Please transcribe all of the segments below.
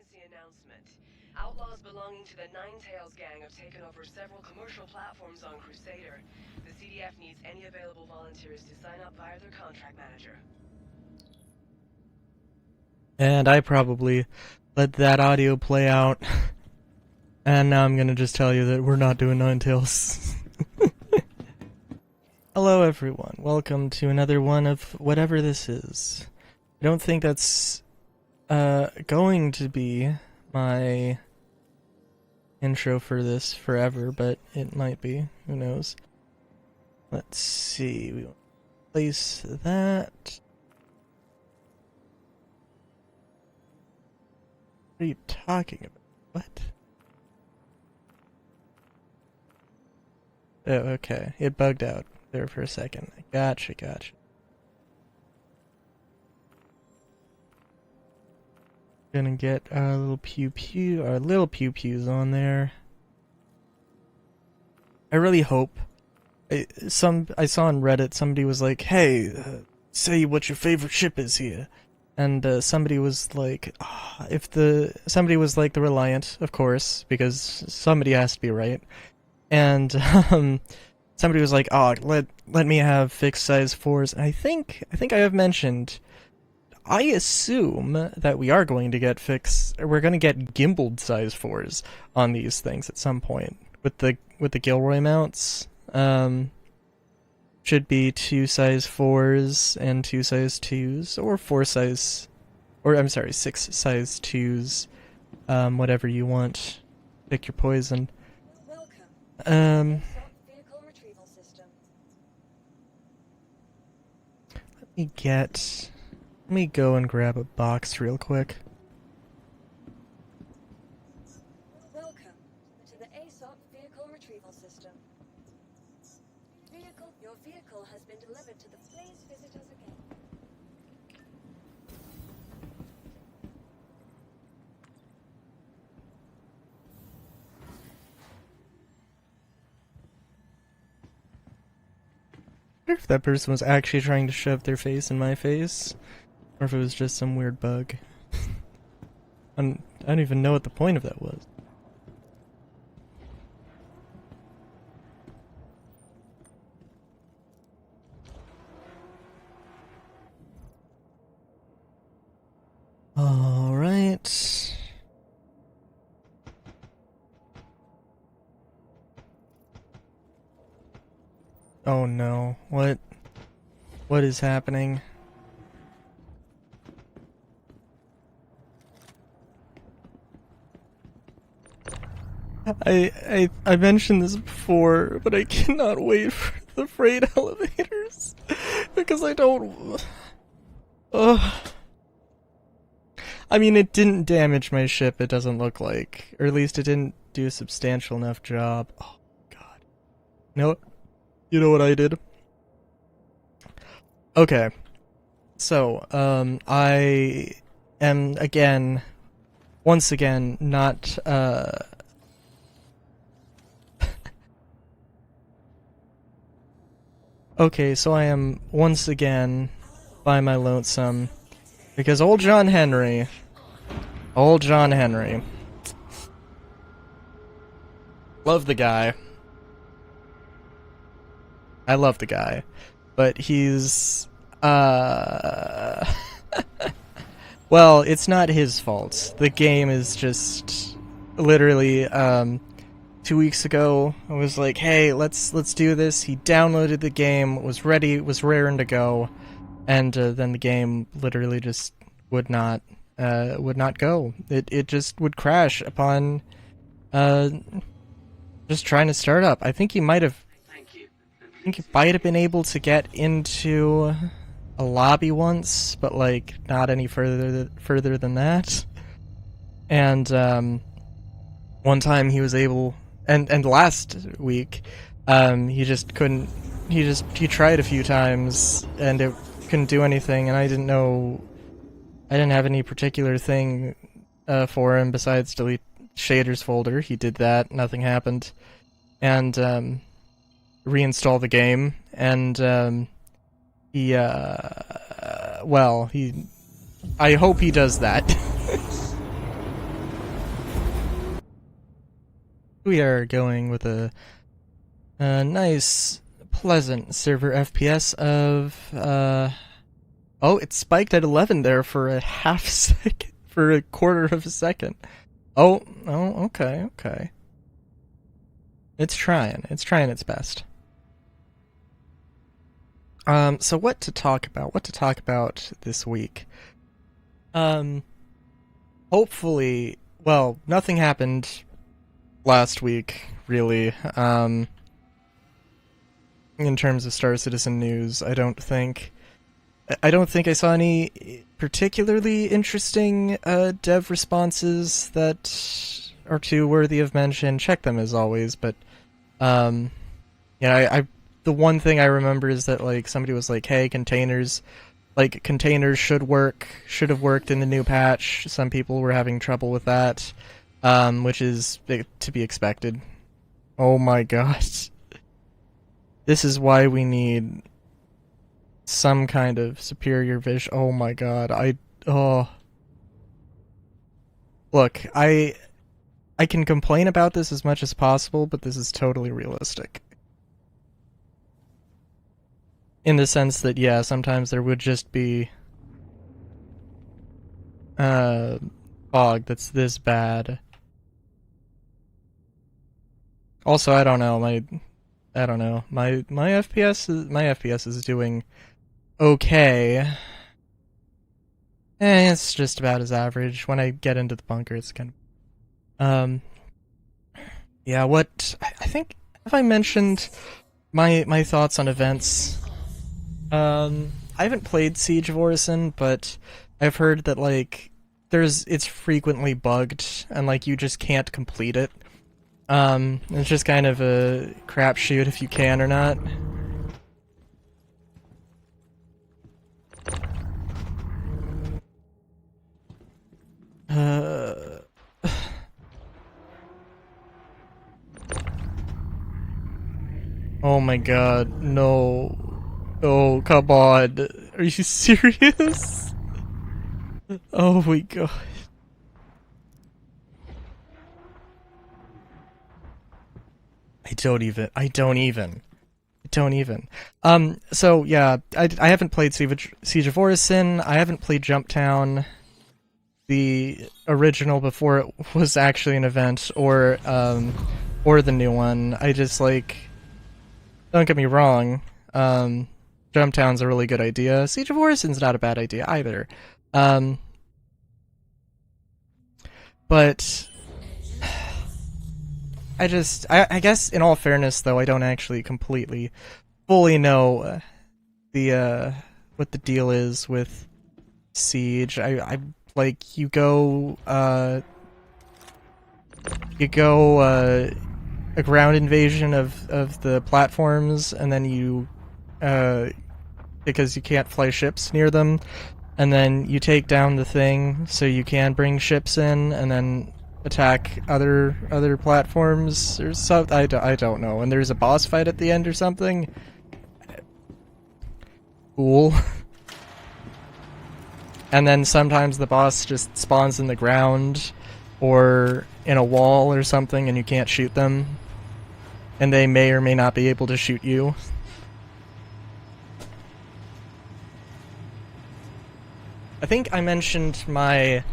emergency announcement. Outlaws belonging to the Nine Tails gang have taken over several commercial platforms on Crusader. The CDF needs any available volunteers to sign up via their contract manager. And I probably let that audio play out. And now I'm gonna just tell you that we're not doing Nine Tails. Hello everyone, welcome to another one of whatever this is. I don't think that's going to be my intro for this forever, but it might be, who knows. Let's see, we will place that. What are you talking about? What? Oh, okay, it bugged out there for a second. Gotcha. Gonna get our little little pew pews on there. I really hope. I saw on Reddit somebody was like, "Hey, say what your favorite ship is here," and somebody was like, somebody was like the Reliant, of course, because somebody has to be right, and somebody was like, "Oh, let me have fixed size 4s." And I think I have mentioned. I assume that we are going to get we're going to get gimbaled size 4s on these things at some point with the Gilroy mounts. Should be 2 size 4s and 2 size 2s, or 6 size 2s. Whatever you want, pick your poison. Let me go and grab a box real quick. Welcome to the ASOP vehicle retrieval system. Your vehicle has been delivered to the Please Visit Us Again. I wonder if that person was actually trying to shove their face in my face. Or if it was just some weird bug. I don't even know what the point of that was. Alright. Oh no. What is happening? I mentioned this before, but I cannot wait for the freight elevators because I don't. I mean, it didn't damage my ship. It doesn't look like, or at least it didn't do a substantial enough job. Oh God! You know what I did? Okay, so I am once again, not Okay, so I am once again by my lonesome because old John Henry, love the guy. I love the guy, but he's well, it's not his fault. The game is just literally 2 weeks ago, I was like, "Hey, let's do this." He downloaded the game, was ready, was raring to go, and then the game literally just would not go. It just would crash upon just trying to start up. I think he might have been able to get into a lobby once, but like not any further than that. And one time he was able. And last week, he just couldn't. He tried a few times and it couldn't do anything. And I didn't have any particular thing for him besides delete shaders folder. He did that. Nothing happened. And reinstall the game. And I hope he does that. We are going with a nice, pleasant server FPS of, oh, it spiked at 11 there for a half second, for a quarter of a second. Oh, okay. It's trying its best. So what to talk about this week? Hopefully, well, nothing happened last week, really, in terms of Star Citizen news. I don't think I saw any particularly interesting dev responses that are too worthy of mention. Check them as always, but I the one thing I remember is that like somebody was like, "Hey, containers should have worked in the new patch." Some people were having trouble with that, which is to be expected. Oh my god. This is why we need some kind of superior vision. Oh my god, Look, I can complain about this as much as possible, but this is totally realistic. In the sense that, yeah, sometimes there would just be fog that's this bad. Also, I don't know, my FPS is doing okay. It's just about as average. When I get into the bunker, it's kind of yeah, I think, have I mentioned my thoughts on events? I haven't played Siege of Orison, but I've heard that like it's frequently bugged and like you just can't complete it. It's just kind of a crapshoot if you can or not. Oh my god, no. Oh, come on. Are you serious? Oh my god. I don't even. So yeah, I haven't played Siege of Orison, I haven't played Jumptown, the original before it was actually an event, or the new one. I just like, don't get me wrong, Jumptown's a really good idea. Siege of Orison's not a bad idea either. But I guess in all fairness though, I don't actually completely fully know what the deal is with Siege. I like you go a ground invasion of the platforms, and then you because you can't fly ships near them, and then you take down the thing so you can bring ships in, and then attack other platforms or something. I don't know. And there's a boss fight at the end or something. Cool. And then sometimes the boss just spawns in the ground or in a wall or something, and you can't shoot them. And they may or may not be able to shoot you. I think I mentioned my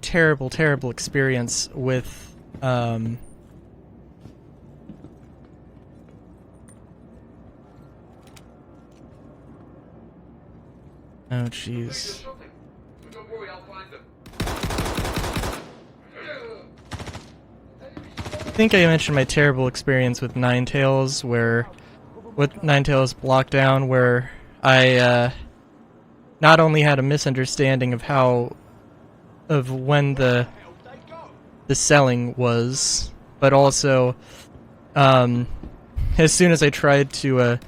terrible experience with oh jeez. I think I mentioned my terrible experience with Ninetales, with Ninetales Lockdown, where I not only had a misunderstanding of when the selling was, but also as soon as I tried to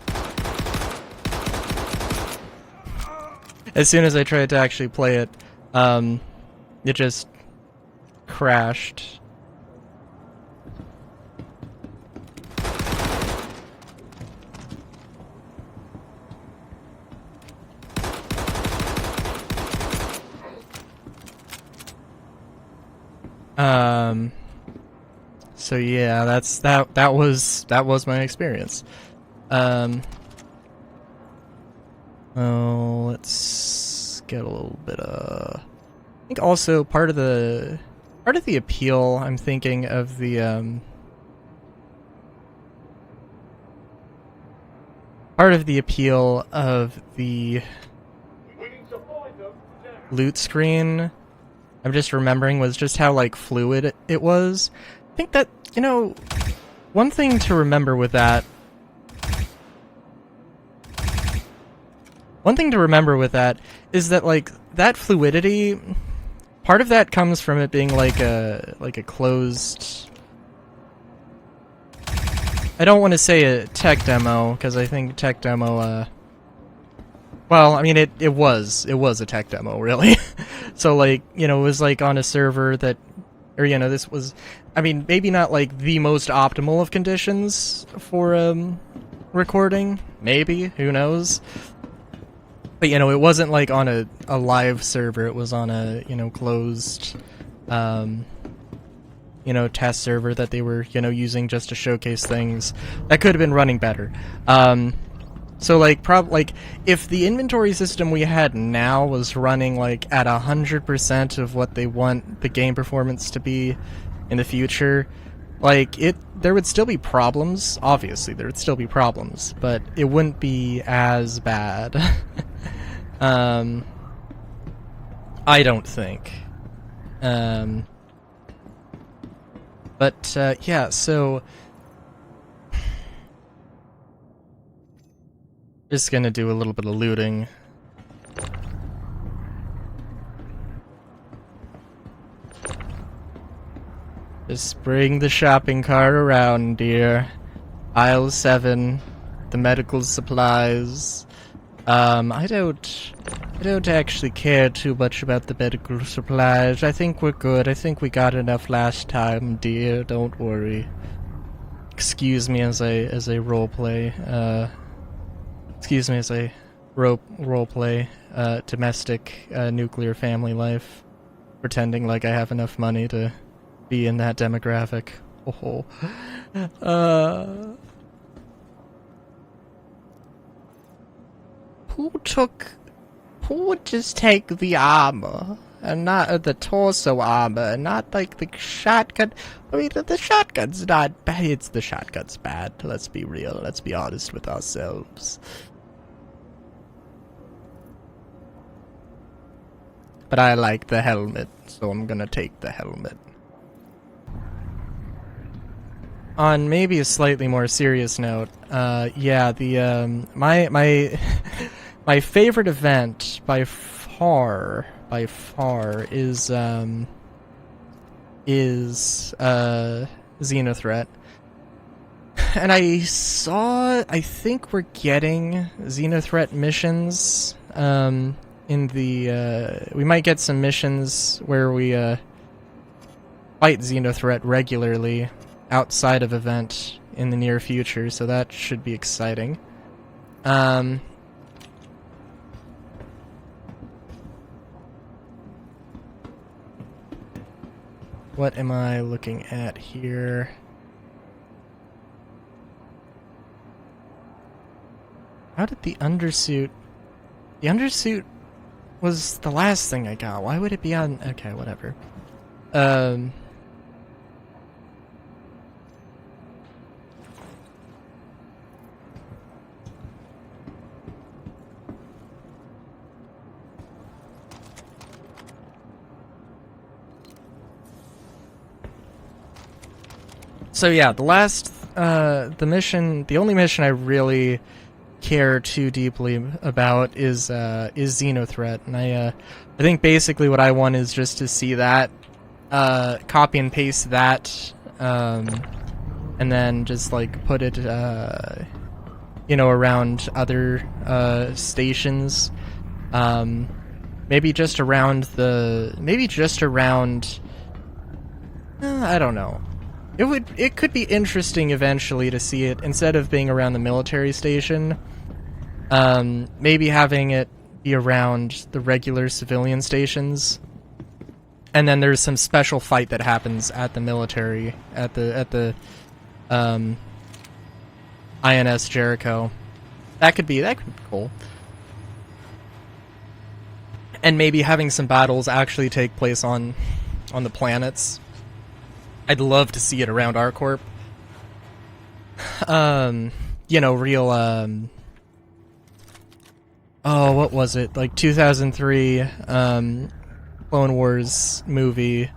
actually play it, it just crashed. So yeah, that was my experience. Oh, let's get a little bit I think also part of the appeal, I'm thinking of the part of the appeal of the loot screen, I'm just remembering, was just how like fluid it was. I think that, you know, one thing to remember with that is that like that fluidity, part of that comes from it being like a closed, I don't want to say a tech demo, because I think tech demo, well, I mean, it was a tech demo, really. So, like, you know, it was, like, on a server that, or, you know, this was, I mean, maybe not, like, the most optimal of conditions for, recording. Maybe, who knows? But, you know, it wasn't, like, on a live server. It was on a, you know, closed, you know, test server that they were, you know, using just to showcase things that could have been running better. So like, if the inventory system we had now was running like at 100% of what they want the game performance to be in the future, like there would still be problems. Obviously, there would still be problems, but it wouldn't be as bad. I don't think. But yeah, so just gonna do a little bit of looting. Just bring the shopping cart around, dear. Aisle 7, the medical supplies. I don't actually care too much about the medical supplies. I think we're good. I think we got enough last time, dear. Don't worry. Excuse me as I roleplay. Excuse me as I roleplay domestic nuclear family life, pretending like I have enough money to be in that demographic. Oh. Who would just take the armor and not the torso armor and not like the shotgun? I mean, the shotgun's not bad. It's the shotgun's bad. Let's be real. Let's be honest with ourselves. But I like the helmet, so I'm gonna take the helmet. On maybe a slightly more serious note, yeah, the my my favorite event by far is Xenothreat. And I think we're getting Xenothreat missions, in the, we might get some missions where we, fight Xenothreat regularly outside of event in the near future, so that should be exciting. What am I looking at here? How did the undersuit... The undersuit was the last thing I got. Why would it be on... Okay, whatever. So yeah, the last, the only mission I really care too deeply about is Xenothreat, and I think basically what I want is just to see that, copy and paste that, and then just like put it, you know, around other stations, maybe just around I don't know. It could be interesting eventually to see it, instead of being around the military station, maybe having it be around the regular civilian stations. And then there's some special fight that happens at the military, at the INS Jericho. That could be cool. And maybe having some battles actually take place on the planets. I'd love to see it around ArcCorp. You know, real, oh, what was it? Like 2003, Clone Wars movie,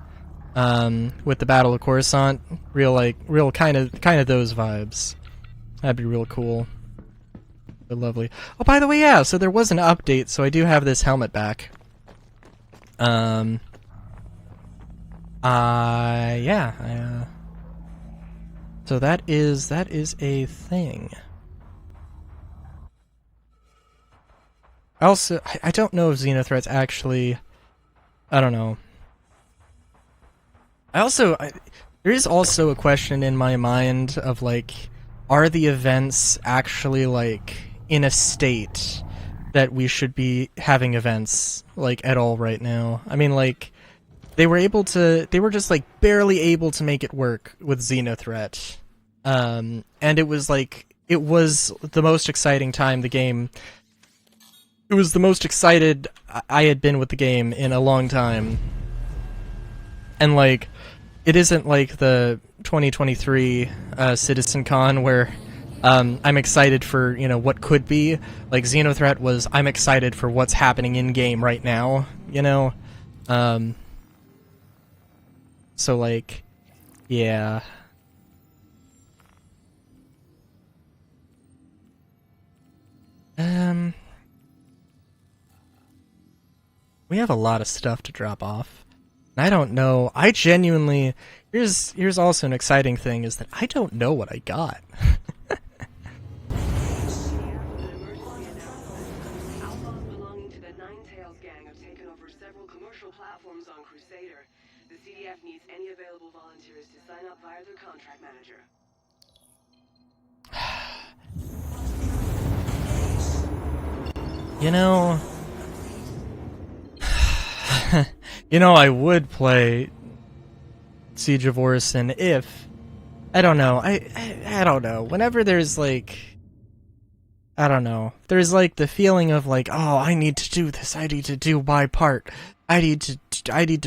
with the Battle of Coruscant. Real kind of those vibes. That'd be real cool. So lovely. Oh, by the way, yeah, so there was an update, so I do have this helmet back. So that is a thing. I don't know if Xenothreat's actually, I don't know. There is also a question in my mind of, like, are the events actually, like, in a state that we should be having events, like, at all right now? I mean, like, they were just, like, barely able to make it work with Xenothreat. And it was the most exciting time the game... It was the most excited I had been with the game in a long time. And, like, it isn't like the 2023 Citizen Con where I'm excited for, you know, what could be. Like, Xenothreat was, I'm excited for what's happening in-game right now, you know? So, like, yeah. We have a lot of stuff to drop off. And I don't know. I genuinely... Here's also an exciting thing, is that I don't know what I got. Outlaws belonging to the Nine Tails gang have taken over several commercial platforms on Crusader. The CDF needs any available volunteers to sign up via their contract manager. You know... You know, I would play Siege of Orison if... I don't know. I don't know. Whenever there's, like... I don't know. There's, like, the feeling of, like, oh, I need to do this. I need to do my part. I need to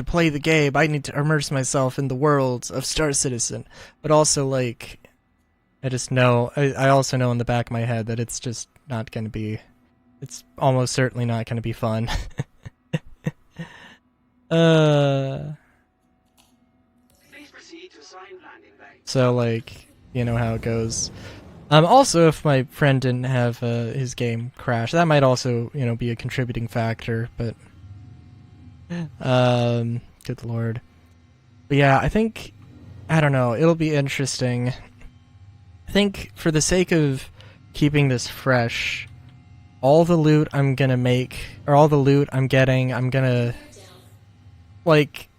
play the game. I need to immerse myself in the world of Star Citizen. But also, like... I just know... I also know in the back of my head that it's just not gonna be... It's almost certainly not gonna be fun. So, like, you know how it goes. Also, if my friend didn't have his game crash, that might also, you know, be a contributing factor, but... good lord. But yeah, I think... I don't know, it'll be interesting. I think, for the sake of keeping this fresh, all the loot I'm gonna make, or all the loot I'm getting, I'm gonna... Like,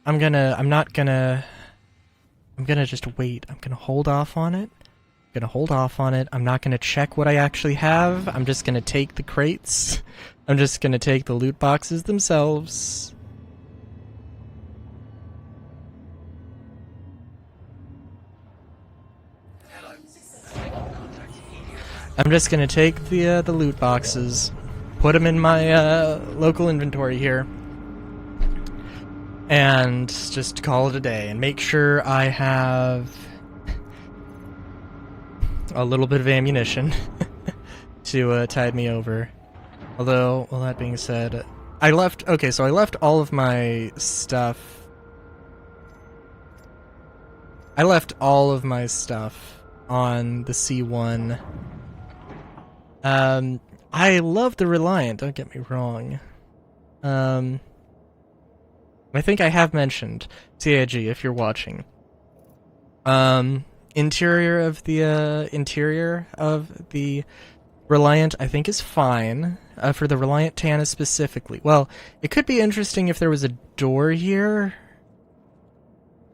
I'm gonna just wait. I'm gonna hold off on it. I'm not gonna check what I actually have. I'm just gonna take the crates. I'm just gonna take the loot boxes themselves. I'm just gonna take the loot boxes, put them in my local inventory here, and just call it a day, and make sure I have a little bit of ammunition to tide me over. Although, well, that being said, I left all of my stuff. I left all of my stuff on the C1. I love the Reliant, don't get me wrong. I think I have mentioned CIG if you're watching. Interior of the Reliant I think is fine. For the Reliant Tana specifically. Well, it could be interesting if there was a door here.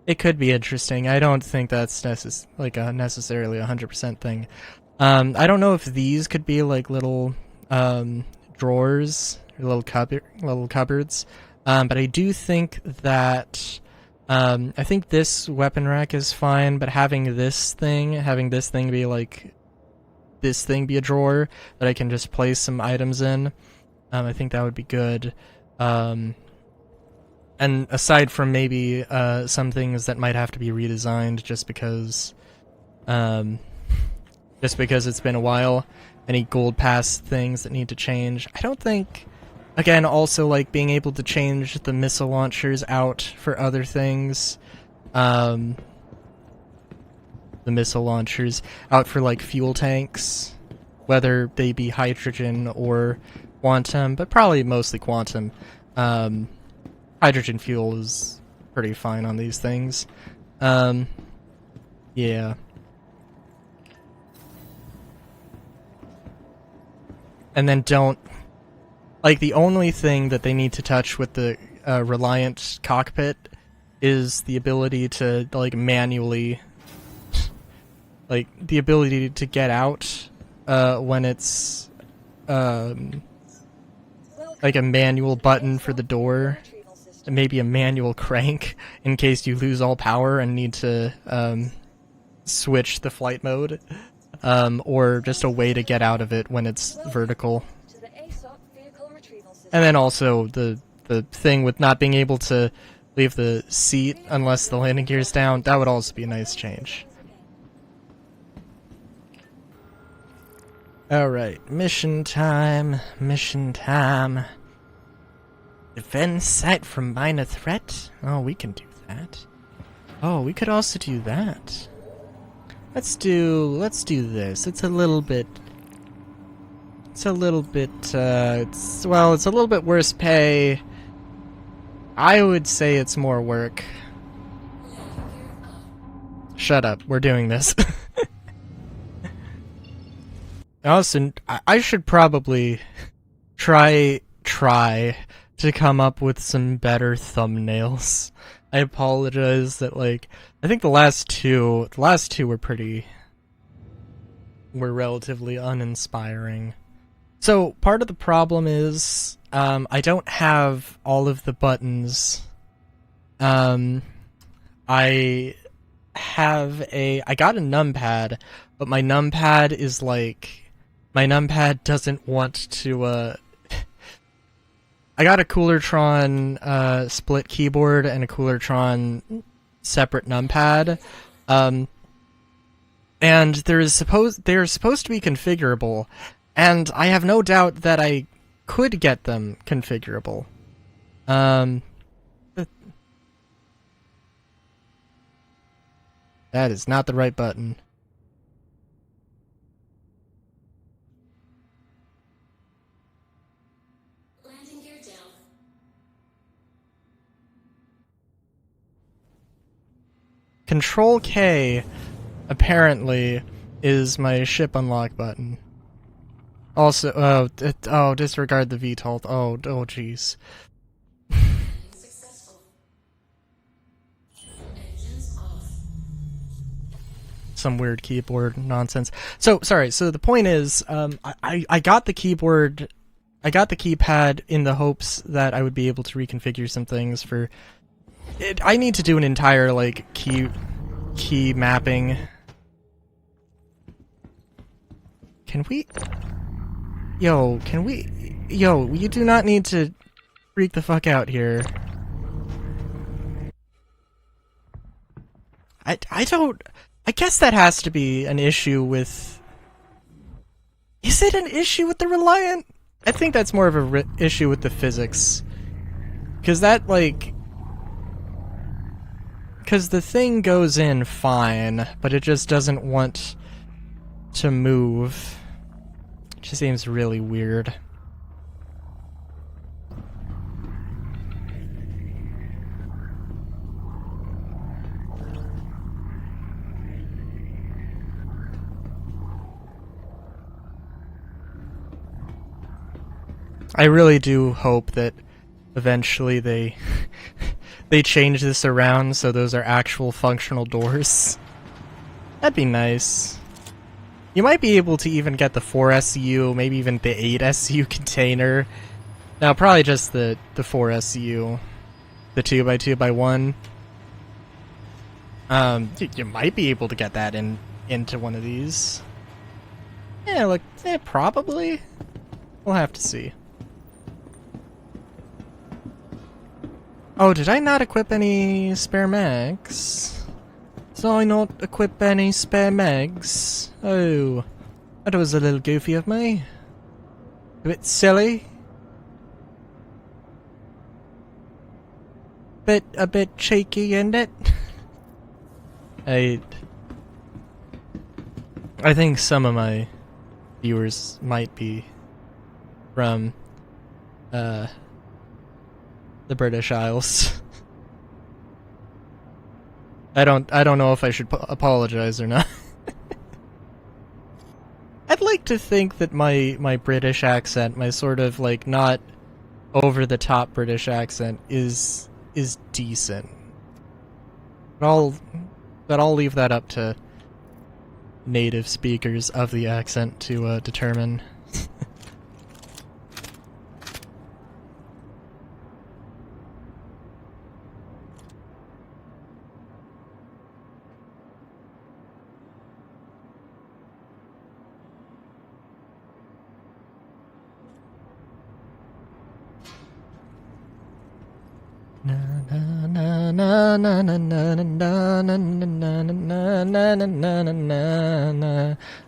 It could be interesting. I don't think that's necessarily a 100% thing. I don't know if these could be like little drawers or little cupboards. But I do think that I think this weapon rack is fine, but having this thing be like this thing be a drawer that I can just place some items in, I think that would be good. And aside from maybe some things that might have to be redesigned just because it's been a while, any gold pass things that need to change. I don't think, again, also like being able to change the missile launchers out for other things. The missile launchers out for like fuel tanks, whether they be hydrogen or quantum, but probably mostly quantum. Hydrogen fuel is pretty fine on these things. Yeah. And then don't... Like, the only thing that they need to touch with the Reliant cockpit is the ability to, like, manually... Like, the ability to get out when it's... like a manual button for the door. And maybe a manual crank in case you lose all power and need to switch the flight mode. Or just a way to get out of it when it's vertical. And then also the thing with not being able to leave the seat unless the landing gear's down, that would also be a nice change. Alright, mission time, Defend site from minor threat? Oh, we can do that. Oh, we could also do that. Let's do this. It's a little bit, it's a little bit worse pay. I would say it's more work. Shut up, we're doing this. Also, I should probably try to come up with some better thumbnails. I apologize that, like, I think the last two were relatively uninspiring. So part of the problem is I don't have all of the buttons. I got a numpad, but my numpad doesn't want to I got a Coolertron split keyboard and a Coolertron separate numpad, and they're supposed to be configurable, and I have no doubt that I could get them configurable. That is not the right button. Control K, apparently, is my ship unlock button. Also, disregard the VTOL. Oh, jeez. Some weird keyboard nonsense. So, sorry, so the point is, I got the keyboard, I got the keypad in the hopes that I would be able to reconfigure some things for... I need to do an entire, like, key mapping. Can we... Yo, you do not need to freak the fuck out here. I guess that has to be an issue with... Is it an issue with the Reliant? I think that's more of a issue with the physics. Because that, like... Because the thing goes in fine, but it just doesn't want to move. It just seems really weird. I really do hope that eventually they change this around so those are actual functional doors. That'd be nice. You might be able to even get the 4 SU, maybe even the 8 SU container. Now, probably just the 4SU, the 2x2x1. You might be able to get that into one of these. Yeah, look, probably. We'll have to see. Oh, did I not equip any spare mags? Did I not equip any spare mags? Oh, that was a little goofy of me. A bit silly. A bit cheeky, isn't it? I think some of my viewers might be from the British Isles. I don't know if I should apologize or not. I'd like to think that my British accent, my sort of like not over the top British accent is decent. But I'll leave that up to native speakers of the accent to determine.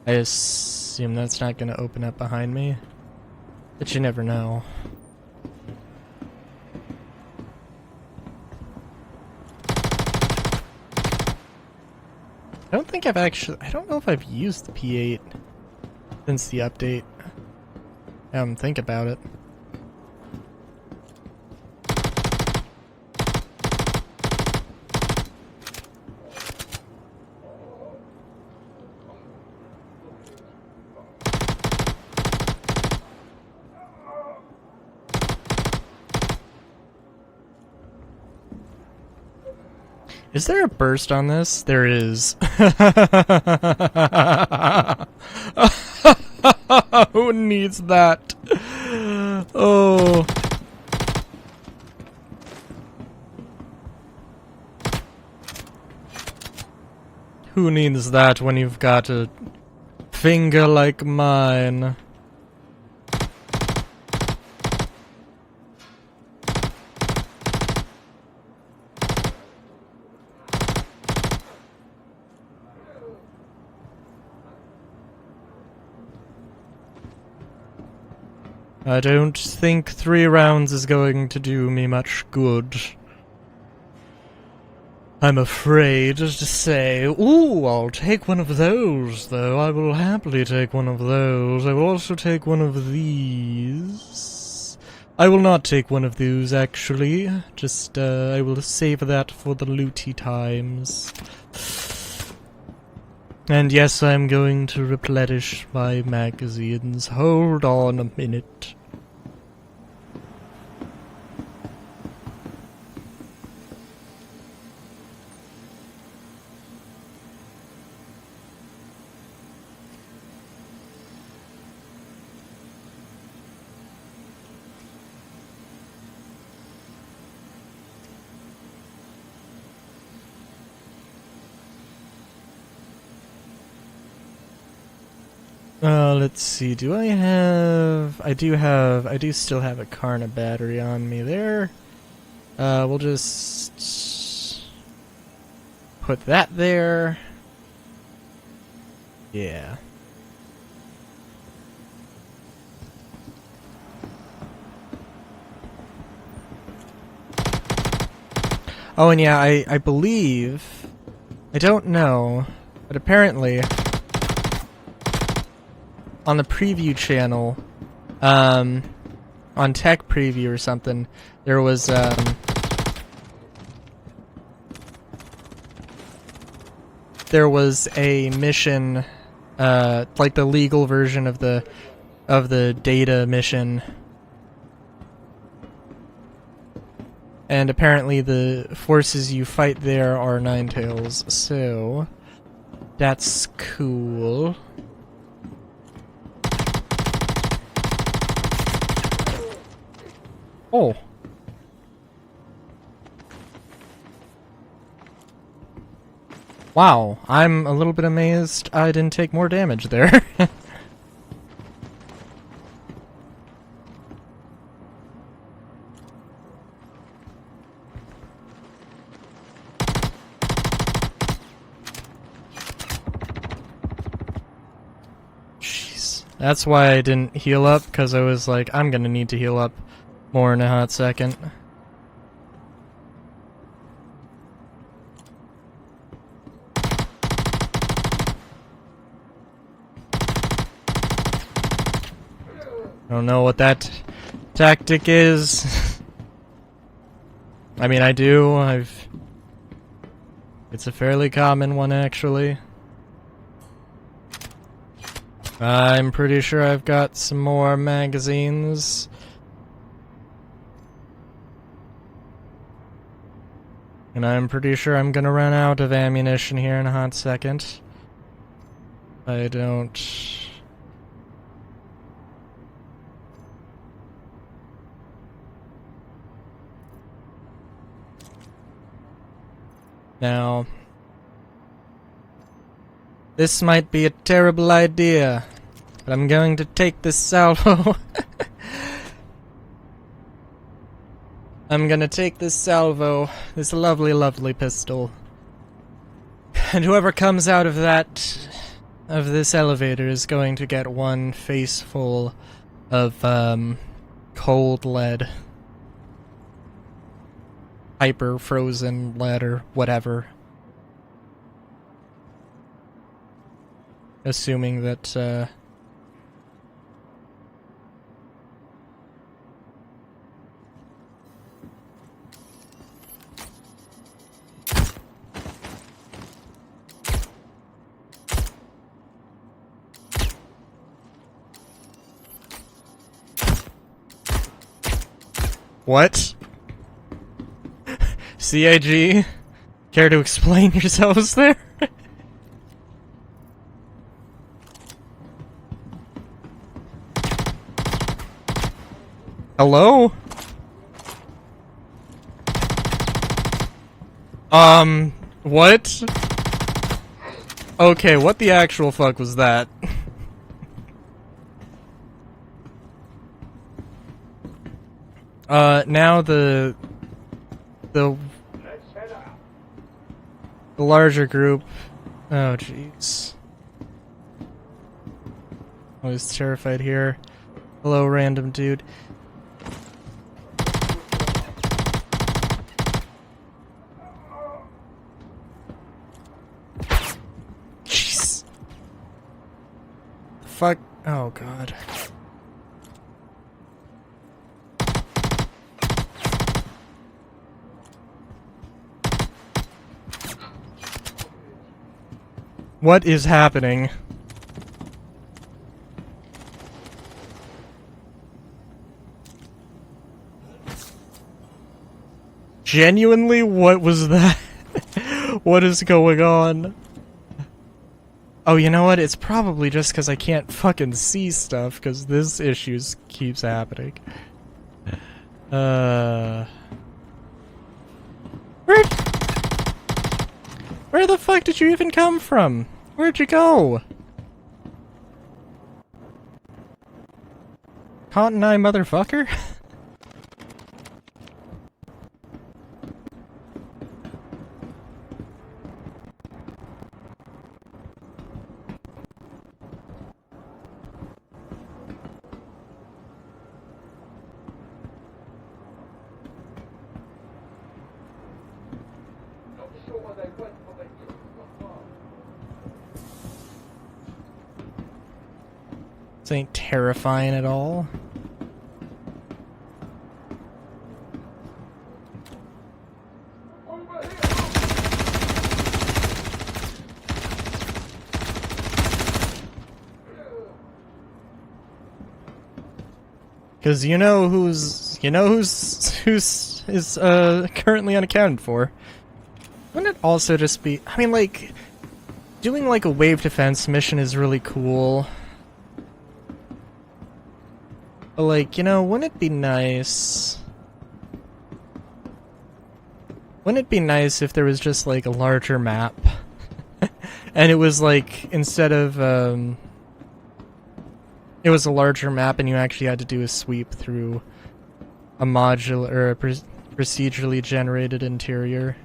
I assume that's not going to open up behind me, but you never know. I don't know if I've used the P8 since the update. Think about it. Is there a burst on this? There is. Who needs that? Oh. Who needs that when you've got a finger like mine? I don't think 3 rounds is going to do me much good. I'm afraid to say, ooh, I'll take one of those, though. I will happily take one of those. I will also take one of these. I will not take one of those, actually. Just, I will save that for the looty times. And yes, I'm going to replenish my magazines. Hold on a minute. Let's see, I do still have a Karna battery on me there. We'll just put that there. Yeah. Oh, and yeah, I believe, I don't know, but apparently on the preview channel, on Tech Preview or something, there was a mission, like the legal version of the data mission, and apparently the forces you fight there are Ninetales, so that's cool. Oh. Wow, I'm a little bit amazed I didn't take more damage there. Jeez. That's why I didn't heal up, because I was like, I'm gonna need to heal up more in a hot second. I don't know what that tactic is. I mean, I do. It's a fairly common one, actually. I'm pretty sure I've got some more magazines. And I'm pretty sure I'm gonna run out of ammunition here in a hot second. I don't... Now, this might be a terrible idea, but I'm going to take this salvo. I'm gonna take this salvo, this lovely, lovely pistol. And whoever comes out of this elevator is going to get one face full of, cold lead. Hyper frozen lead or whatever. Assuming that, What? CIG? Care to explain yourselves there? Hello? What? Okay, what the actual fuck was that? Now the larger group. Oh, jeez. I was terrified here. Hello, random dude. Jeez. Fuck. Oh, God. What is happening? Genuinely, what was that? What is going on? Oh, you know what? It's probably just because I can't fucking see stuff, because this issue keeps happening. Where the fuck did you even come from? Where'd you go? Cotton Eye motherfucker? This ain't terrifying at all. Cause you know who's currently unaccounted for. Wouldn't it also just be, I mean, like, doing like a wave defense mission is really cool. But like, you know, wouldn't it be nice Wouldn't it be nice if there was just like a larger map? And it was like, instead of, it was a larger map and you actually had to do a sweep through a modular, or a procedurally generated interior.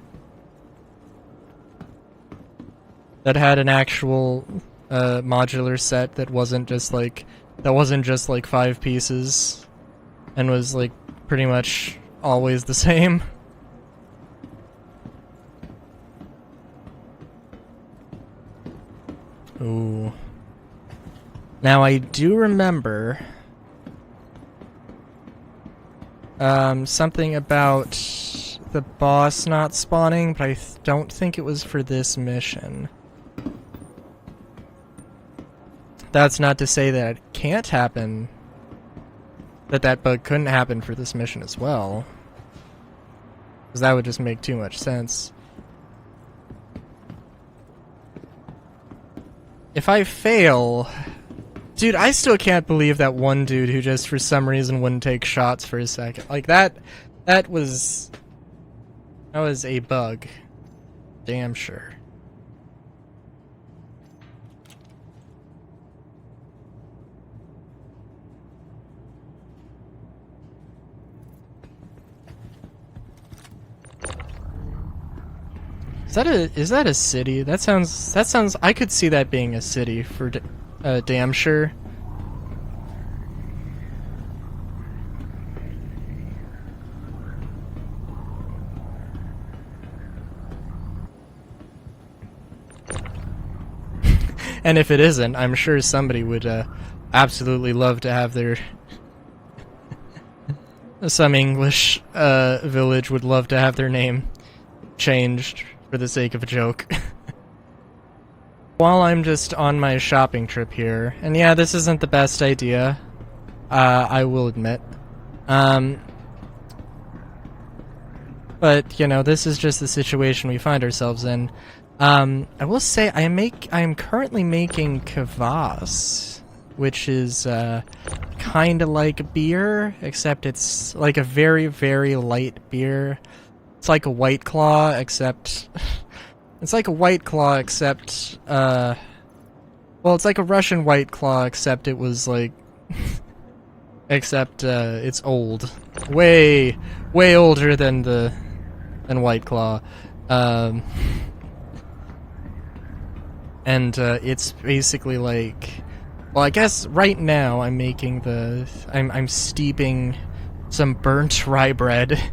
That had an actual, modular set that wasn't just like 5 pieces. And was like, pretty much always the same. Ooh. Now I do remember something about the boss not spawning, but I don't think it was for this mission. That's not to say that it can't happen, that bug couldn't happen for this mission as well. Because that would just make too much sense. If I fail... Dude, I still can't believe that one dude who just for some reason wouldn't take shots for a second. Like, that was a bug. Damn sure. Is that a city? That sounds I could see that being a city for damn sure. And if it isn't, I'm sure somebody would absolutely love to have their some English village would love to have their name changed for the sake of a joke. While I'm just on my shopping trip here, and yeah, this isn't the best idea, I will admit. But, you know, this is just the situation we find ourselves in. I will say I am currently making kvass, which is kind of like beer, except it's like a very, very light beer. It's like a White Claw, except... it's like a White Claw, except, well, it's like a Russian White Claw, except it was, like... except, it's old. Way older than White Claw. And, it's basically like... Well, I guess right now I'm making I'm steeping some burnt rye bread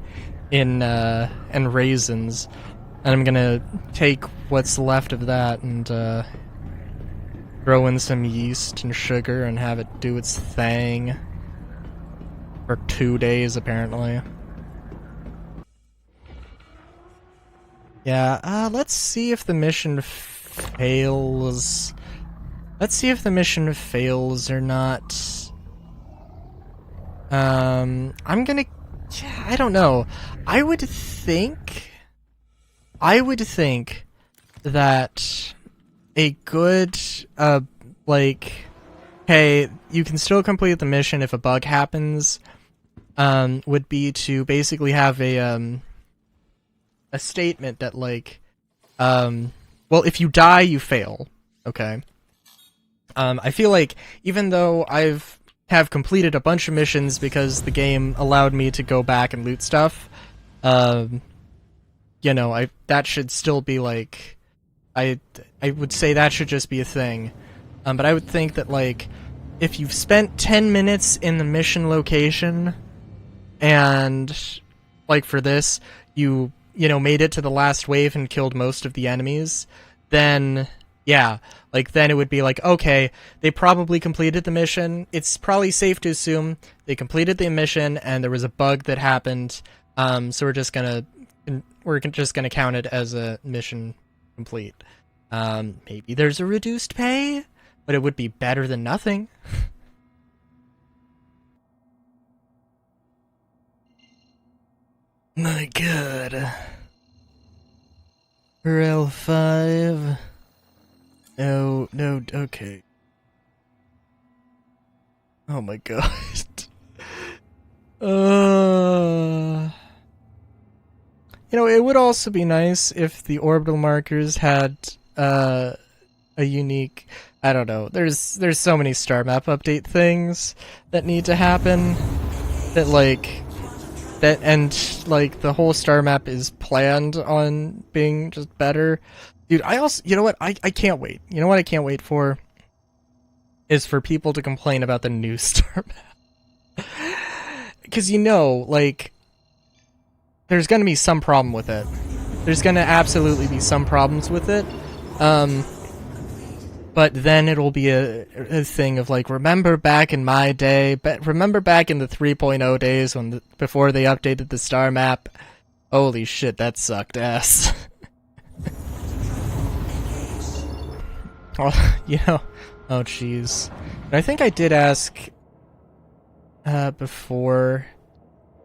in and raisins, and I'm gonna take what's left of that and throw in some yeast and sugar and have it do its thing for 2 days apparently. Yeah, let's see if the mission fails. Let's see if the mission fails or not. I'm gonna... I don't know. I would think that a good, like, hey, you can still complete the mission if a bug happens, would be to basically have a statement that, like, well, if you die, you fail, okay? I feel like, even though have completed a bunch of missions because the game allowed me to go back and loot stuff, you know, that should still be, like, I would say that should just be a thing. But I would think that, like, if you've spent 10 minutes in the mission location, and, like, for this, you know, made it to the last wave and killed most of the enemies, then... yeah, like, then it would be like, okay, they probably completed the mission. It's probably safe to assume they completed the mission and there was a bug that happened, so we're just gonna count it as a mission complete. Maybe there's a reduced pay, but it would be better than nothing. My god. L5... No, okay. Oh my god. You know, it would also be nice if the orbital markers had a unique. I don't know. There's so many star map update things that need to happen that like the whole star map is planned on being just better. Dude, I also, you know what? I can't wait. You know what I can't wait for is for people to complain about the new star map. Because you know, like, there's going to be some problem with it. There's going to absolutely be some problems with it. But then it'll be a thing of like, remember back in my day, remember back in the 3.0 days when before they updated the star map. Holy shit, that sucked ass. Oh, you know, oh jeez. I think I did ask before,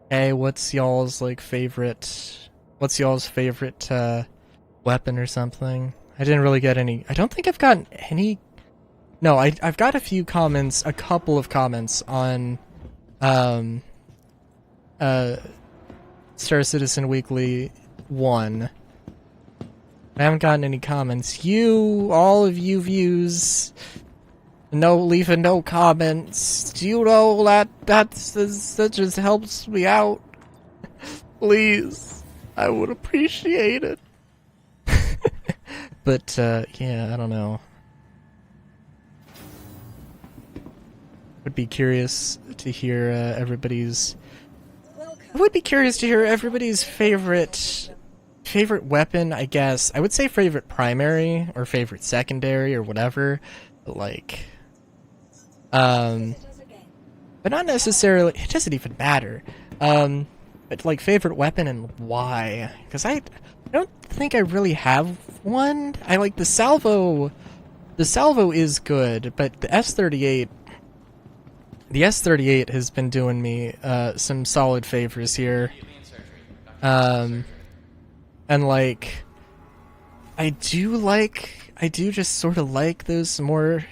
hey, what's y'all's favorite weapon or something? I didn't really get any. I don't think I've gotten any. No, I've got a couple of comments on Star Citizen Weekly 1. I haven't gotten any comments. All of you views, leaving no comments. Do you know that just helps me out? Please, I would appreciate it. But, yeah, I don't know. Would be curious to hear everybody's... I would be curious to hear everybody's favorite weapon, I guess. I would say favorite primary, or favorite secondary, or whatever. But, like... but not necessarily... It doesn't even matter. But, like, favorite weapon and why. Because I don't think I really have one. I like the salvo. The salvo is good, but the S38. The S38 has been doing me some solid favors here. And like, I do just sort of like those more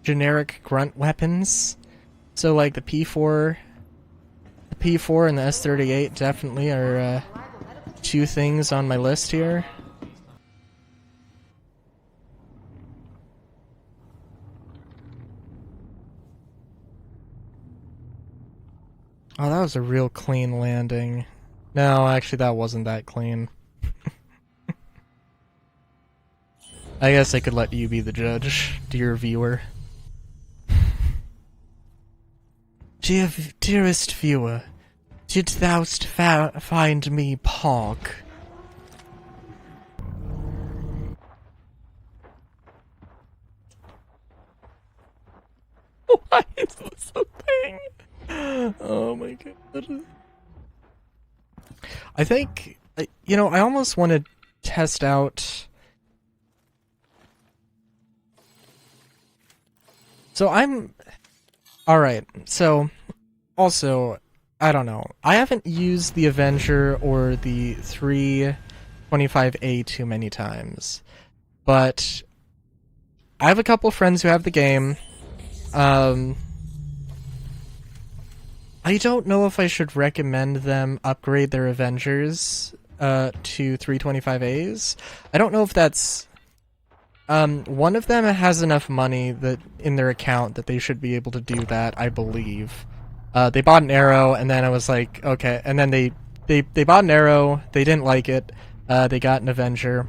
generic grunt weapons. So like the P4 and the S38 definitely are two things on my list here. Oh, that was a real clean landing. No, actually that wasn't that clean. I guess I could let you be the judge, dear viewer. Dearest viewer, didst thou find me pog? Why is this a thing? Oh my god. I think, I almost want to test out... So Alright, so... Also, I don't know. I haven't used the Avenger or the 325A too many times. But... I have a couple friends who have the game. I don't know if I should recommend them upgrade their Avengers to 325As. I don't know if that's... one of them has enough money that in their account that they should be able to do that, I believe. They bought an arrow, and then I was like, okay. And then they bought an arrow, they didn't like it, they got an Avenger.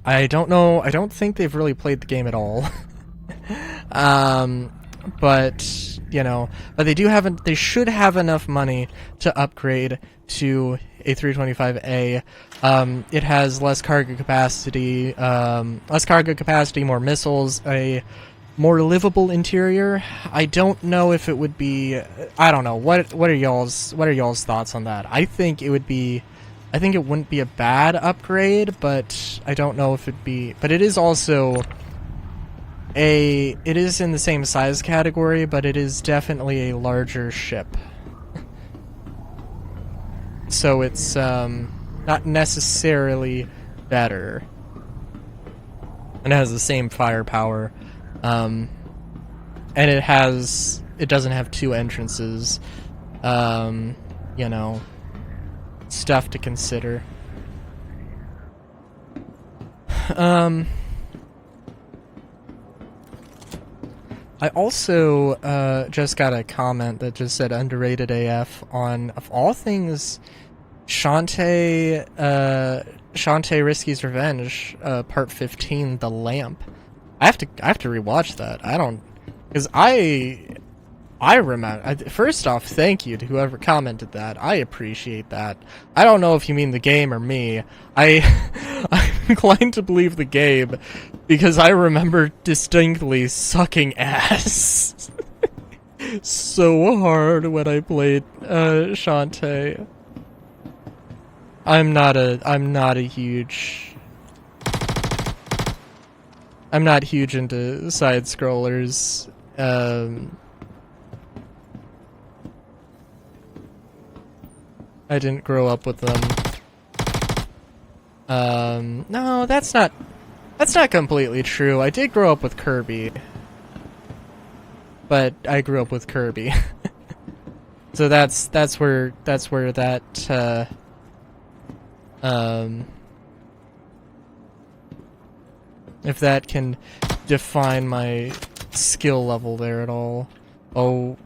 I don't know, I don't think they've really played the game at all. But, but they should have enough money to upgrade to a 325A. It has less cargo capacity, more missiles, a more livable interior. I don't know if it would be, I don't know, what are y'all's thoughts on that? I think it wouldn't be a bad upgrade, but I don't know if it'd be, but it is also it is in the same size category, but it is definitely a larger ship. So it's not necessarily better. And it has the same firepower. And it doesn't have two entrances. So stuff to consider. I also just got a comment that just said underrated AF on, of all things, Shantae Risky's Revenge, part 15, The Lamp. I have to rewatch that. Because I remember. First off, thank you to whoever commented that. I appreciate that. I don't know if you mean the game or me. I'm inclined to believe the game because I remember distinctly sucking ass so hard when I played Shantae. I'm not huge into side scrollers. I didn't grow up with them. No, that's not completely true. I did grow up with Kirby. But I grew up with Kirby. So that's where that if that can define my skill level there at all. Oh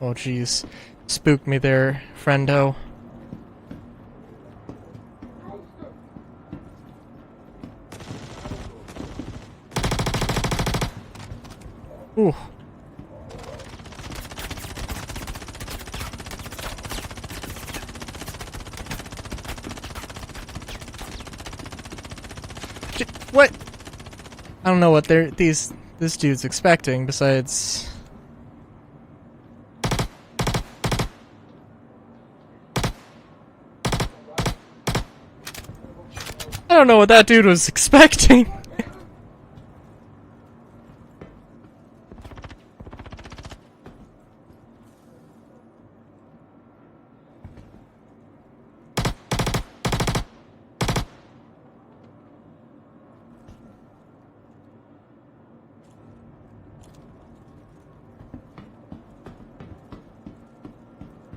jeez. Spooked me there, friendo. Ooh. What? I don't know what this dude's expecting besides. I don't know what that dude was expecting.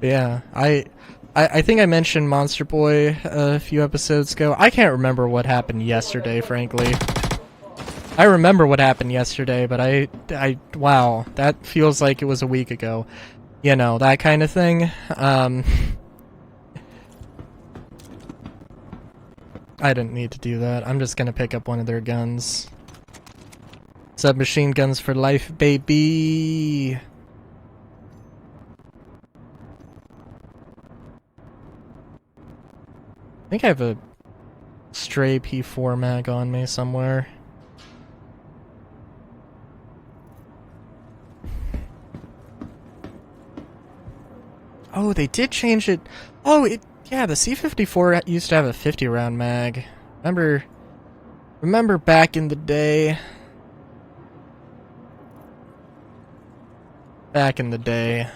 Yeah, I think I mentioned Monster Boy a few episodes ago. I can't remember what happened yesterday, frankly. I remember what happened yesterday, but wow, that feels like it was a week ago. You know, that kind of thing. I didn't need to do that. I'm just gonna pick up one of their guns. Submachine guns for life, baby! I think I have a stray P4 mag on me somewhere. Oh, they did change it. Oh, yeah, the C54 used to have a 50 round mag. Remember back in the day. Back in the day.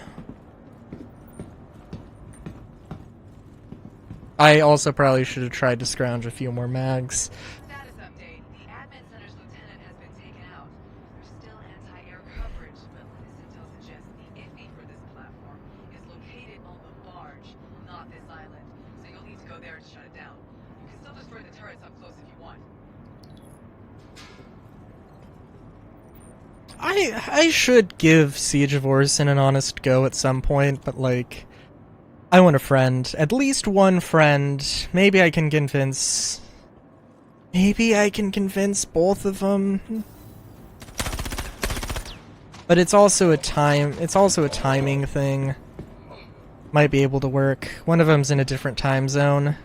I also probably should have tried to scrounge a few more mags. Status update. The admin center's lieutenant has been taken out. There's still anti-air coverage, but latest intel suggests the IFE for this platform is located on the barge, not this island. So you'll need to go there to shut it down. You can still destroy the turrets up close if you want. I should give Siege of Orison an honest go at some point, but like, I want a friend. At least one friend. Maybe I can convince both of them. But it's also a timing thing. Might be able to work. One of them's in a different time zone.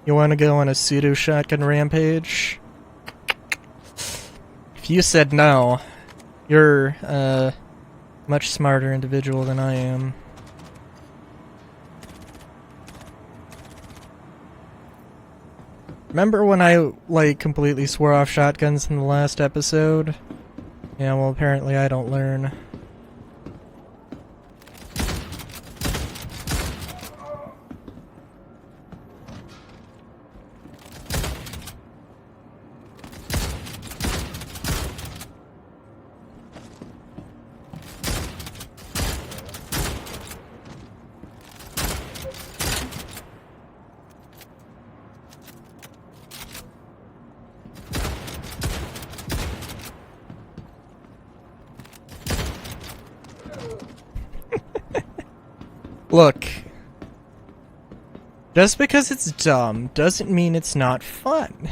You want to go on a pseudo shotgun rampage? If you said no, you're a much smarter individual than I am. Remember when I, like, completely swore off shotguns in the last episode? Yeah, well, apparently I don't learn. Look. Just because it's dumb doesn't mean it's not fun.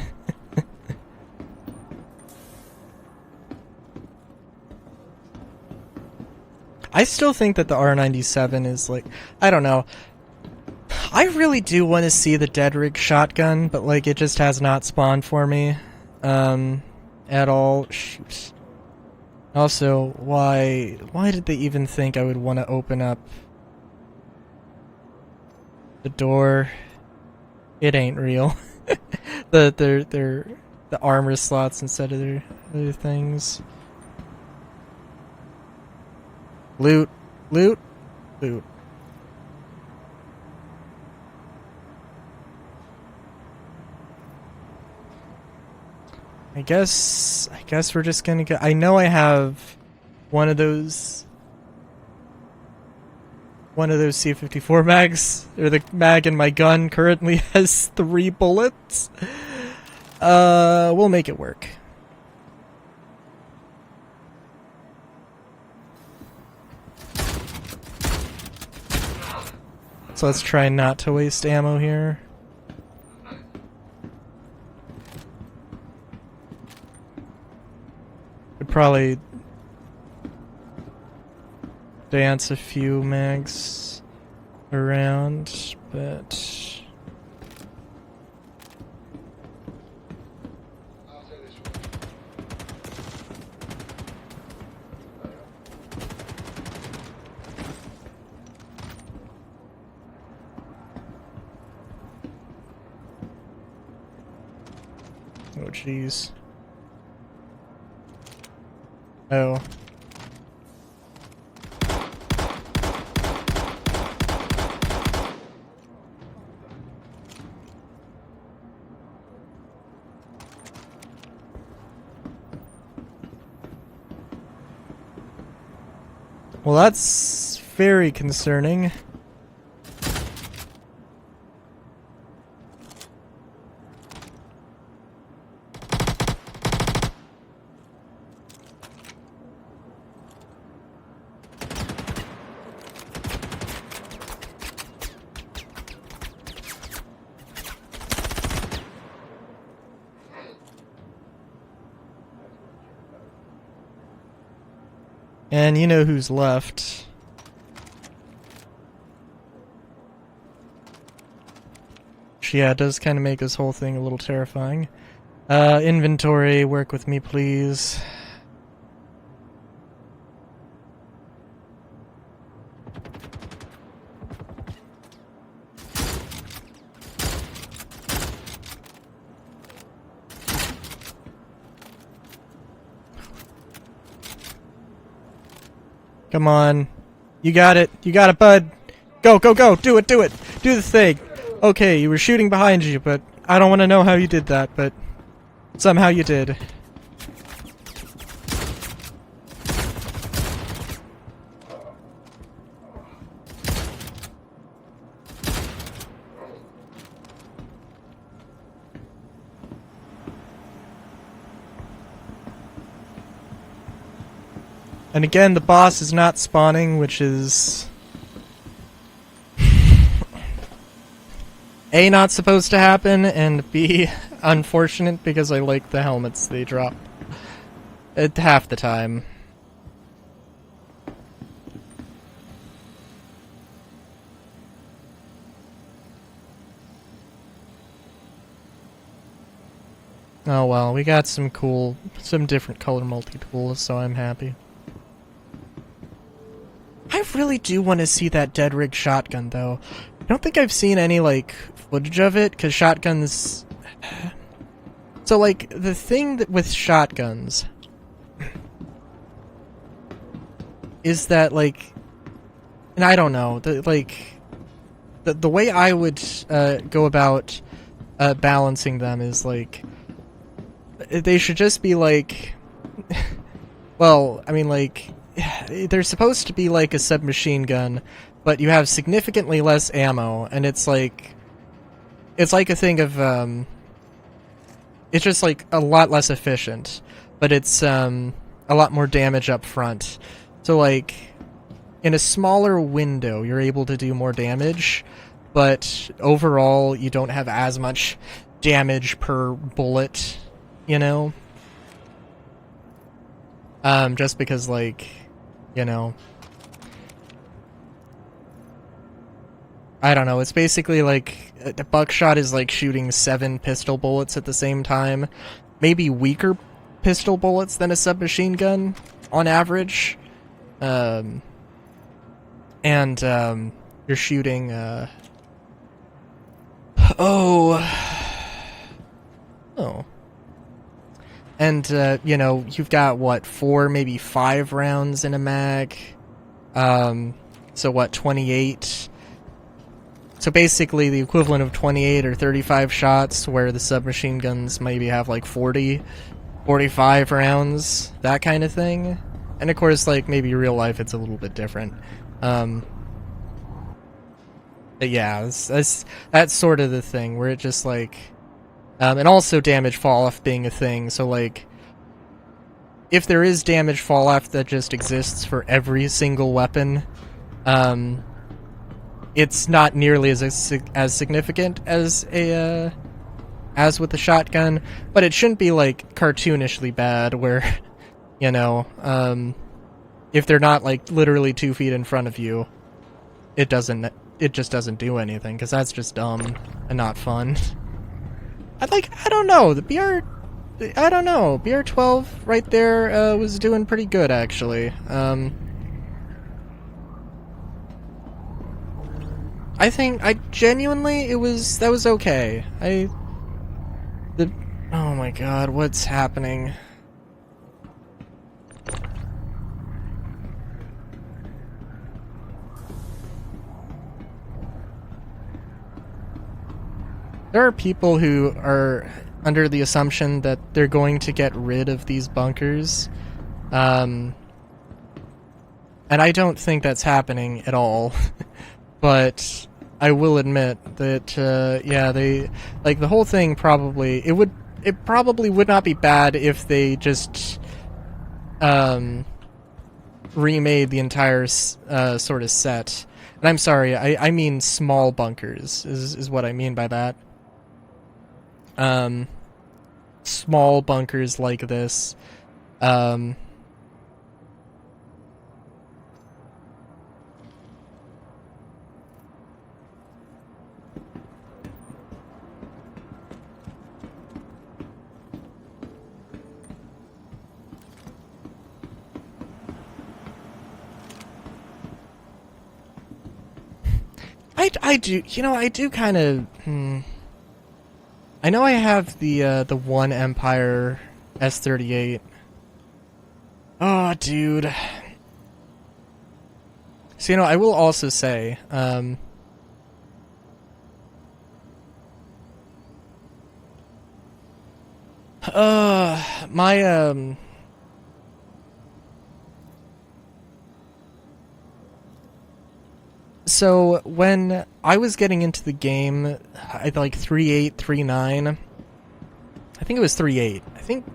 I still think that the R97 is like, I don't know. I really do want to see the dead rig shotgun, but like it just has not spawned for me at all. Shoot. Also, why did they even think I would want to open up the door? It ain't real. the armor slots instead of their other things. Loot, loot, loot. I guess we're just gonna go. I know I have one of those C54 mags, or the mag in my gun currently has 3 bullets. We'll make it work. So let's try not to waste ammo here. Could probably dance a few mags around, but oh jeez. Oh. Well, that's very concerning. And you know who's left. Which, yeah, it does kind of make this whole thing a little terrifying. Inventory, work with me, please. Come on. You got it. You got it, bud. Go, go, go. Do it, do it. Do the thing. Okay, you were shooting behind you, but I don't want to know how you did that, but somehow you did. And again, the boss is not spawning, which is A, not supposed to happen, and B, unfortunate because I like the helmets they drop at half the time. Oh well, we got some different color multi-tools, so I'm happy. I really do want to see that dead rig shotgun, though. I don't think I've seen any, like, footage of it, because shotguns... So, like, the thing that with shotguns is that, like... And I don't know, the way I would go about balancing them is, like... They should just be, like... Well, I mean, like... They're supposed to be like a submachine gun, but you have significantly less ammo, and it's like a thing of it's just like a lot less efficient, but it's a lot more damage up front. So like in a smaller window, you're able to do more damage, but overall, you don't have as much damage per bullet, you know? Just because, like, you know, I don't know, it's basically like, a buckshot is like shooting 7 pistol bullets at the same time. Maybe weaker pistol bullets than a submachine gun, on average. And you're shooting, And, you know, you've got, what, 4, maybe 5 rounds in a mag? So what, 28? So basically the equivalent of 28 or 35 shots, where the submachine guns maybe have, like, 40, 45 rounds, that kind of thing. And of course, like, maybe real life it's a little bit different. But yeah, that's sort of the thing, where it just, like... and also damage fall-off being a thing, so, like... If there is damage fall-off that just exists for every single weapon, it's not nearly as significant as as with the shotgun, but it shouldn't be, like, cartoonishly bad, where, you know, if they're not, like, literally 2 feet in front of you, it just doesn't do anything, because that's just dumb and not fun. I don't know, I don't know, BR-12 right there, was doing pretty good, actually. I think, genuinely, that was okay. Oh my god, what's happening? There are people who are under the assumption that they're going to get rid of these bunkers. And I don't think that's happening at all. But I will admit that, yeah, they... Like, the whole thing probably... It probably would not be bad if they just... remade the entire, sort of set. And I'm sorry, I mean small bunkers, is what I mean by that. Small bunkers like this. I do, you know, I do kind of, I know I have the One Empire S38. Oh, dude. So, you know, I will also say, my, so when I was getting into the game, I like 3.8, 3.9. I think it was 3.8. I think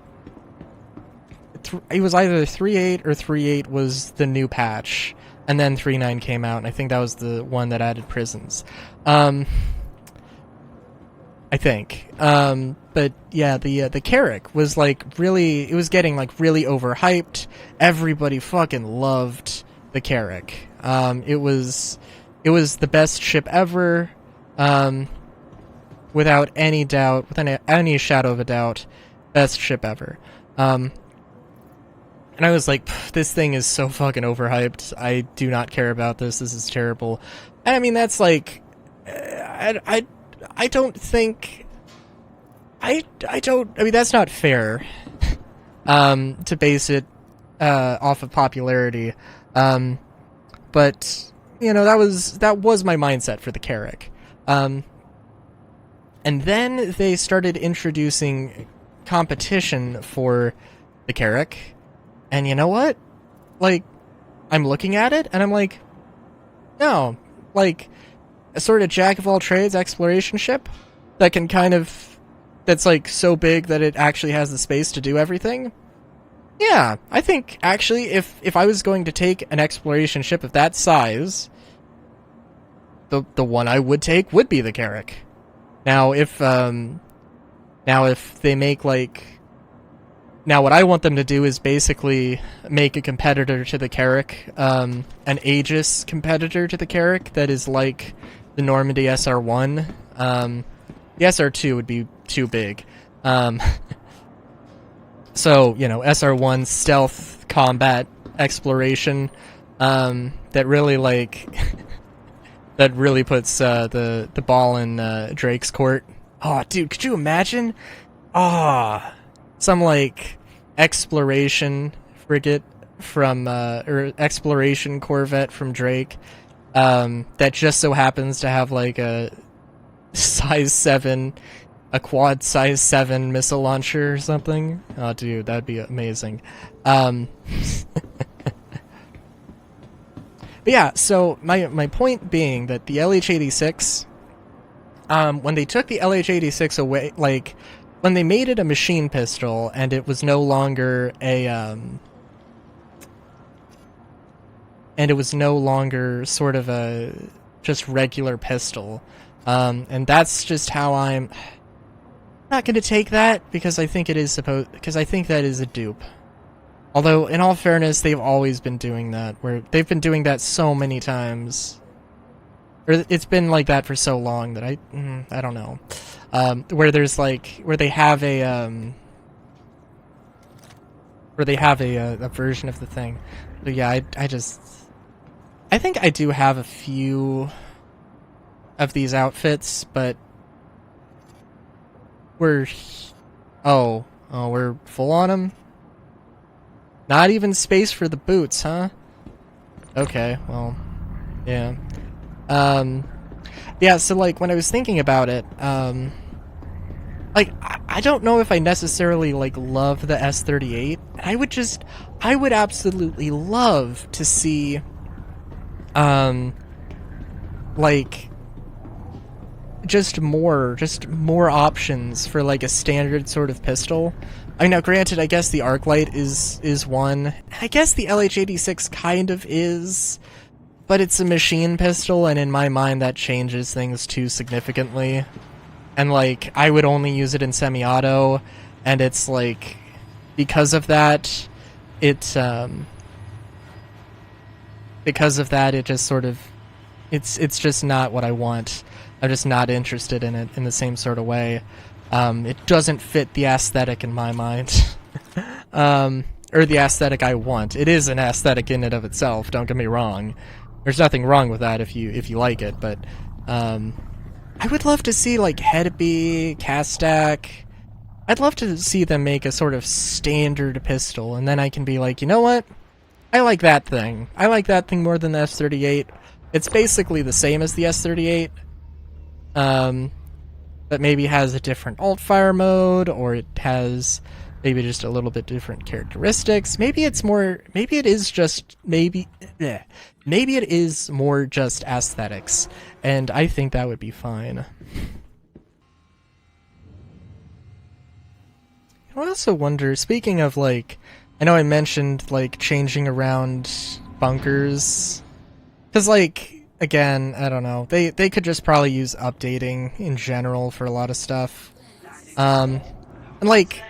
it was either 3.8 or 3.8 was the new patch, and then 3.9 came out, and I think that was the one that added prisons. I think. But yeah, the Carrack was like really, it was getting like really overhyped. Everybody fucking loved the Carrack. It was the best ship ever, without any doubt, without any shadow of a doubt, best ship ever. And I was like, this thing is so fucking overhyped. I do not care about this. This is terrible. And I mean, that's like, I don't think, I mean, that's not fair, to base it, off of popularity. But, you know, that was my mindset for the Carrack. And then they started introducing competition for the Carrack, and you know what? Like, I'm looking at it, and I'm like, no, like, a sort of jack-of-all-trades exploration ship that can kind of, that's like so big that it actually has the space to do everything. Yeah, I think actually if I was going to take an exploration ship of that size, the one I would take would be the Carrack. Now if they make like now what I want them to do is basically make a competitor to the Carrack, an Aegis competitor to the Carrack that is like the Normandy SR1. The SR2 would be too big. So, you know, SR1 stealth combat exploration, that really like that really puts the ball in Drake's court. Oh, dude, could you imagine? Some like exploration frigate from or exploration corvette from Drake, that just so happens to have like a quad size 7 missile launcher or something. Oh, dude, that'd be amazing. But yeah, so my point being that the LH-86, when they took the LH-86 away, like when they made it a machine pistol and it was no longer sort of a just regular pistol, and that's just how I'm not going to take that, because I think that is a dupe. Although, in all fairness, they've always been doing that, where they've been doing that so many times. Or it's been like that for so long that I don't know. Where there's like, where they have a version of the thing. But yeah, I think I do have a few of these outfits, but we're full on them? Not even space for the boots, huh? Okay, well, yeah. Yeah, so, like, when I was thinking about it, like, I don't know if I necessarily, like, love the S-38. I would absolutely love to see, like, just more options for, like, a standard sort of pistol. I mean, now, granted, I guess the Arclight is one. I guess the LH-86 kind of is, but it's a machine pistol, and in my mind that changes things too significantly. And, like, I would only use it in semi-auto, and it's, like, because of that, it just sort of, it's just not what I want. I'm just not interested in it in the same sort of way. It doesn't fit the aesthetic in my mind. Or the aesthetic I want. It is an aesthetic in and of itself, don't get me wrong. There's nothing wrong with that if you like it, but I would love to see, like, Hedeby, Kastak. I'd love to see them make a sort of standard pistol, and then I can be like, you know what? I like that thing. I like that thing more than the S-38. It's basically the same as the S-38, but maybe has a different alt-fire mode, or it has maybe just a little bit different characteristics. Maybe it is more just aesthetics, and I think that would be fine. I also wonder, speaking of, like, I know I mentioned, like, changing around bunkers, because, like, again, I don't know, they could just probably use updating in general for a lot of stuff. And, like,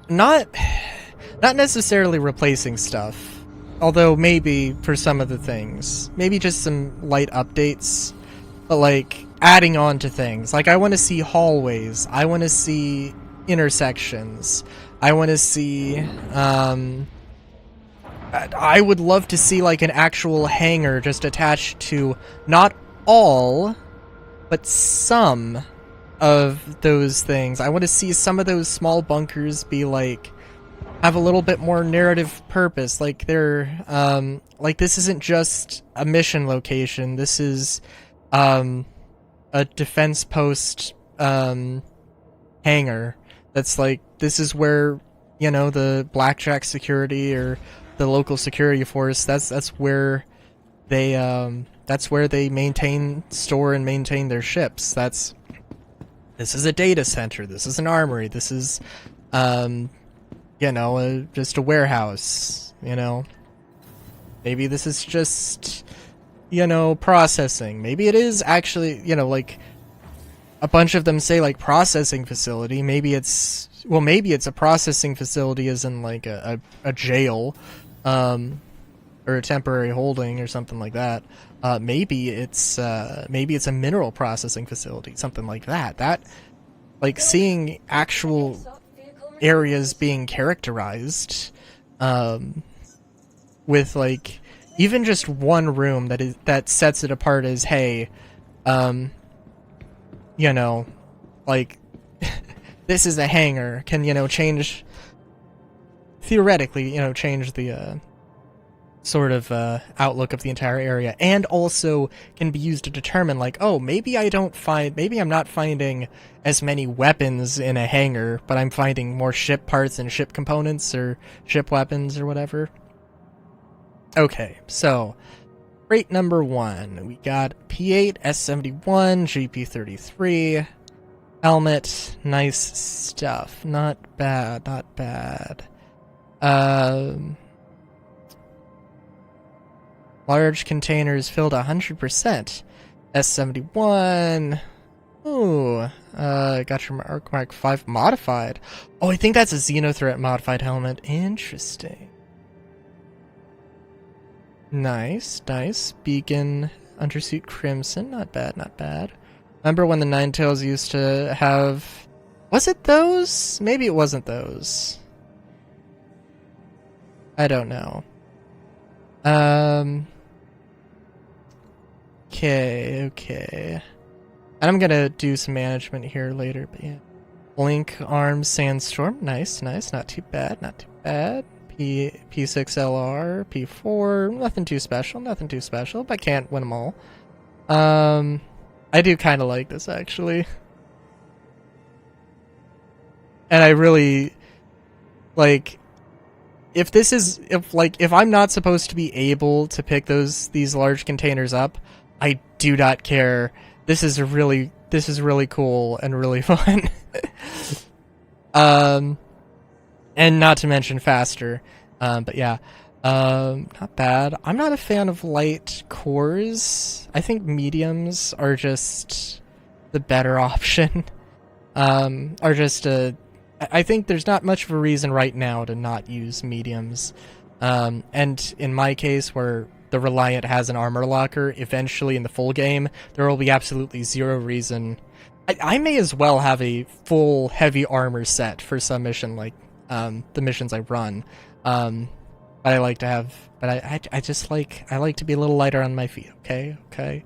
not necessarily replacing stuff, although maybe for some of the things. Maybe just some light updates, but, like, adding on to things. Like, I want to see hallways. I want to see intersections. I want to see, I would love to see, like, an actual hangar just attached to not all, but some of those things. I want to see some of those small bunkers be, like, have a little bit more narrative purpose. Like, they're, like, this isn't just a mission location. This is, a defense post, hangar. That's, like, this is where, you know, the Blackjack security or the local security force, that's where they store and maintain their ships. This is a data center, this is an armory, this is, you just a warehouse, Maybe this is just, processing. Maybe it is actually, like, a bunch of them say, like, processing facility. Maybe it's a processing facility as in, like, a jail, or a temporary holding or something like that. Maybe it's a mineral processing facility, something like that. That, like, seeing actual areas being characterized, with, like, even just one room that sets it apart as, hey, like, this is a hangar, can, change, theoretically, change the, sort of, outlook of the entire area, and also can be used to determine, like, oh, maybe I'm not finding as many weapons in a hangar, but I'm finding more ship parts and ship components, or ship weapons, or whatever. Okay, so, crate number 1, we got P8, S71, GP33, helmet, nice stuff, not bad, not bad. Large containers filled 100%, S71, ooh, got your Mark 5 modified. Oh, I think that's a Xenothreat modified helmet, interesting. Nice, nice. Beacon, undersuit crimson. Not bad, not bad. Remember when the Ninetales used to have... Was it those? Maybe it wasn't those. I don't know. Okay. And I'm gonna do some management here later, but yeah. Blink, Arms, Sandstorm. Nice, nice. Not too bad, not too bad. P6LR, P4, nothing too special, but can't win them all. I do kind of like this, actually. And I really, like, if I'm not supposed to be able to pick these large containers up, I do not care. This is really cool and really fun. And not to mention faster. But yeah, not bad. I'm not a fan of light cores. I think mediums are just the better option. I think there's not much of a reason right now to not use mediums. And in my case, where the Reliant has an armor locker, eventually in the full game, there will be absolutely zero reason. I may as well have a full heavy armor set for some mission, like the missions I run. But I like to have, but I like to be a little lighter on my feet. Okay.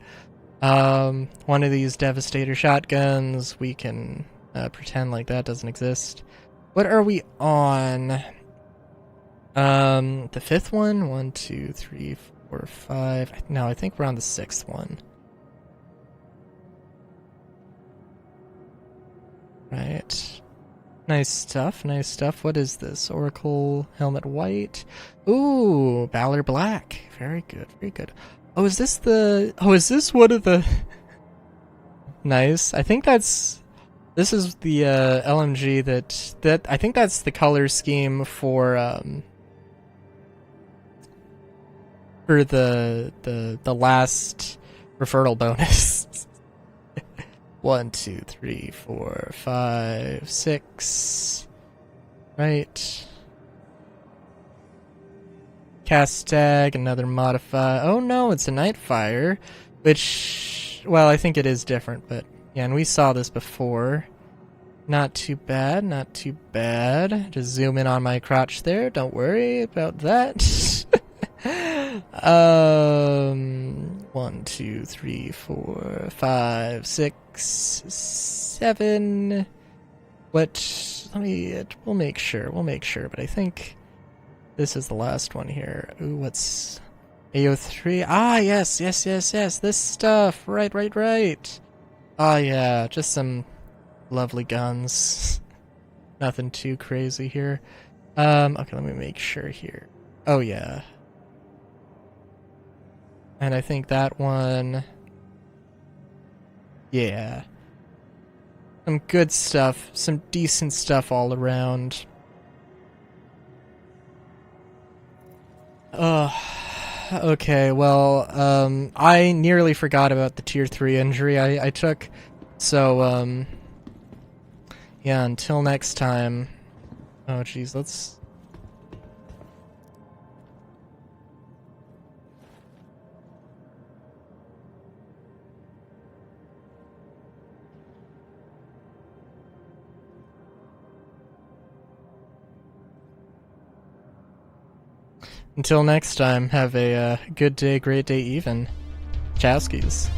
One of these Devastator shotguns, we can pretend like that doesn't exist. What are we on? The fifth one? 1, 2, 3, 4, 5. No, I think we're on the sixth one. Right. Nice stuff, nice stuff. What is this? Oracle Helmet White. Ooh, Valor Black. Very good, very good. Oh, is this one of the... Nice. I think this is the LMG that I think that's the color scheme for the last referral bonus. 1, 2, 3, 4, 5, 6. Right. Castag, another modify. Oh no, it's a Nightfire, which, well, I think it is different, but yeah, and we saw this before. Not too bad, not too bad. Just zoom in on my crotch there. Don't worry about that. 1, 2, 3, 4, 5, 6, 7. We'll make sure, but I think this is the last one here. Ooh, what's AO3? Ah, yes, this stuff. Right. Ah, yeah, just some lovely guns. Nothing too crazy here. Okay, let me make sure here. Oh, yeah. And I think that one... Yeah. Some good stuff. Some decent stuff all around. Okay, well, I nearly forgot about the tier 3 injury I took. So, yeah, until next time. Oh, jeez, let's... Until next time, have a good day, great day even. Chowskis.